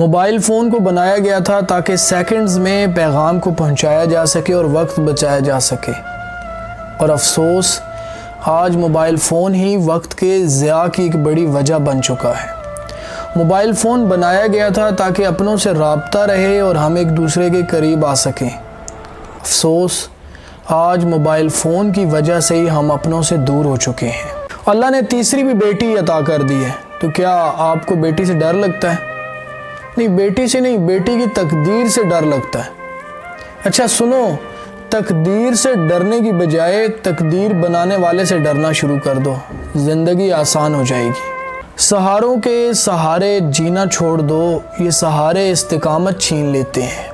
Mobile phone کو بنایا گیا تھا تاکہ سیکنڈز میں پیغام کو پہنچایا جا سکے اور وقت بچایا جا سکے، اور افسوس آج موبائل فون ہی وقت کے ضیاع کی ایک بڑی وجہ بن چکا ہے۔ موبائل فون بنایا گیا تھا تاکہ اپنوں سے رابطہ رہے اور ہم ایک دوسرے کے قریب آ سکیں۔ افسوس آج موبائل فون کی وجہ سے ہی ہم اپنوں سے دور ہو چکے ہیں۔ اللہ نے تیسری بھی بیٹی عطا کر دی ہے، تو کیا آپ کو بیٹی سے ڈر لگتا ہے؟ نہیں، بیٹی سے نہیں، بیٹی کی تقدیر سے ڈر لگتا ہے۔ اچھا سنو، تقدیر سے ڈرنے کی بجائے تقدیر بنانے والے سے ڈرنا شروع کر دو، زندگی آسان ہو جائے گی۔ سہاروں کے سہارے جینا چھوڑ دو، یہ سہارے استقامت چھین لیتے ہیں۔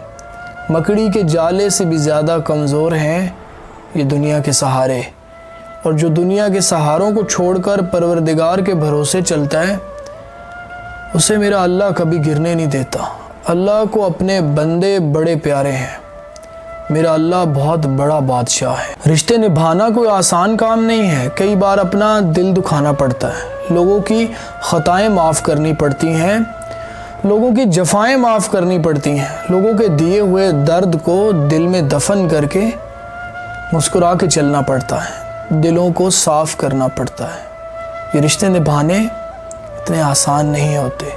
مکڑی کے جالے سے بھی زیادہ کمزور ہیں یہ دنیا کے سہارے، اور جو دنیا کے سہاروں کو چھوڑ کر پروردگار کے بھروسے چلتا ہے اسے میرا اللہ کبھی گرنے نہیں دیتا۔ اللہ کو اپنے بندے بڑے پیارے ہیں، میرا اللہ بہت بڑا بادشاہ ہے۔ رشتے نبھانا کوئی آسان کام نہیں ہے، کئی بار اپنا دل دکھانا پڑتا ہے، لوگوں کی خطائیں معاف کرنی پڑتی ہیں، لوگوں کی جفائیں معاف کرنی پڑتی ہیں، لوگوں کے دیے ہوئے درد کو دل میں دفن کر کے مسکرا کے چلنا پڑتا ہے، دلوں کو صاف کرنا پڑتا ہے۔ یہ رشتے نبھانے اتنے آسان نہیں ہوتے۔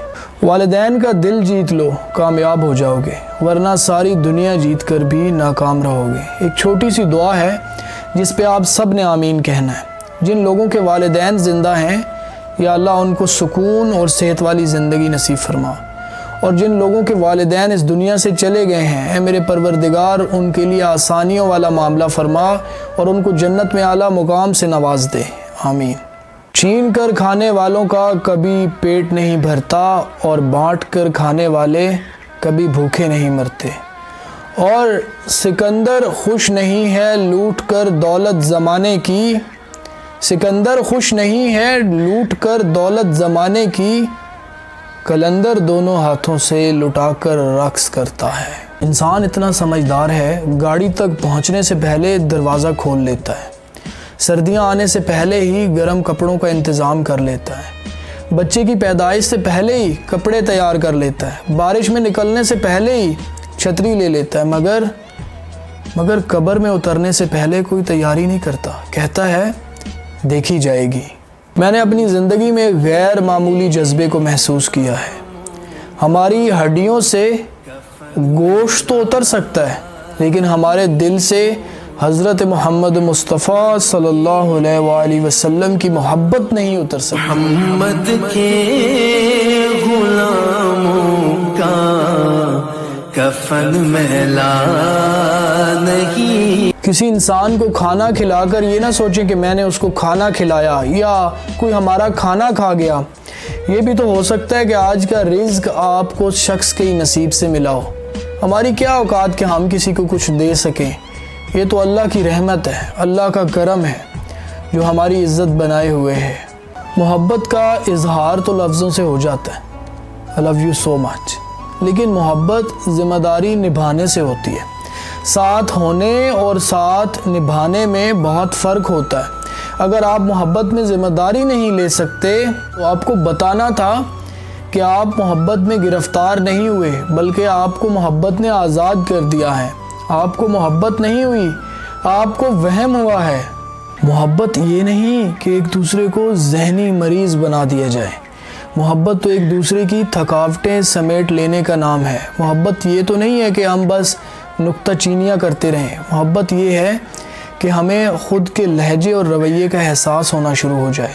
والدین کا دل جیت لو، کامیاب ہو جاؤ گے، ورنہ ساری دنیا جیت کر بھی ناکام رہو گے۔ ایک چھوٹی سی دعا ہے جس پہ آپ سب نے آمین کہنا ہے۔ جن لوگوں کے والدین زندہ ہیں یا اللہ ان کو سکون اور صحت والی زندگی نصیب فرما، اور جن لوگوں کے والدین اس دنیا سے چلے گئے ہیں، اے میرے پروردگار ان کے لیے آسانیوں والا معاملہ فرما اور ان کو جنت میں اعلیٰ مقام سے نواز دے، آمین۔ چھین کر کھانے والوں کا کبھی پیٹ نہیں بھرتا، اور بانٹ کر کھانے والے کبھی بھوکے نہیں مرتے، اور سکندر خوش نہیں ہے لوٹ کر دولت زمانے کی، سکندر خوش نہیں ہے لوٹ کر دولت زمانے کی، کلندر دونوں ہاتھوں سے لٹا کر رقص کرتا ہے۔ انسان اتنا سمجھدار ہے، گاڑی تک پہنچنے سے پہلے دروازہ کھول لیتا ہے، سردیاں آنے سے پہلے ہی گرم کپڑوں کا انتظام کر لیتا ہے، بچے کی پیدائش سے پہلے ہی کپڑے تیار کر لیتا ہے، بارش میں نکلنے سے پہلے ہی چھتری لے لیتا ہے، مگر قبر میں اترنے سے پہلے کوئی تیاری نہیں کرتا، کہتا ہے دیکھی جائے گی۔ میں نے اپنی زندگی میں غیر معمولی جذبے کو محسوس کیا ہے۔ ہماری ہڈیوں سے گوشت تو اتر سکتا ہے، لیکن ہمارے دل سے حضرت محمد مصطفیٰ صلی اللہ علیہ وآلہ وسلم کی محبت نہیں اتر سکتی۔ محمد کے غلاموں کا کفن میلا نہیں۔ کسی انسان کو کھانا کھلا کر یہ نہ سوچیں کہ میں نے اس کو کھانا کھلایا یا کوئی ہمارا کھانا کھا گیا۔ یہ بھی تو ہو سکتا ہے کہ آج کا رزق آپ کو شخص کے ہی نصیب سے ملا ہو۔ ہماری کیا اوقات کہ ہم کسی کو کچھ دے سکیں، یہ تو اللہ کی رحمت ہے، اللہ کا کرم ہے جو ہماری عزت بنائے ہوئے ہے۔ محبت کا اظہار تو لفظوں سے ہو جاتا ہے، I love you so much، لیکن محبت ذمہ داری نبھانے سے ہوتی ہے۔ ساتھ ہونے اور ساتھ نبھانے میں بہت فرق ہوتا ہے۔ اگر آپ محبت میں ذمہ داری نہیں لے سکتے تو آپ کو بتانا تھا کہ آپ محبت میں گرفتار نہیں ہوئے، بلکہ آپ کو محبت نے آزاد کر دیا ہے۔ آپ کو محبت نہیں ہوئی، آپ کو وہم ہوا ہے۔ محبت یہ نہیں کہ ایک دوسرے کو ذہنی مریض بنا دیا جائے، محبت تو ایک دوسرے کی تھکاوٹیں سمیٹ لینے کا نام ہے۔ محبت یہ تو نہیں ہے کہ ہم بس نکتہ چینیاں کرتے رہیں، محبت یہ ہے کہ ہمیں خود کے لہجے اور رویے کا احساس ہونا شروع ہو جائے۔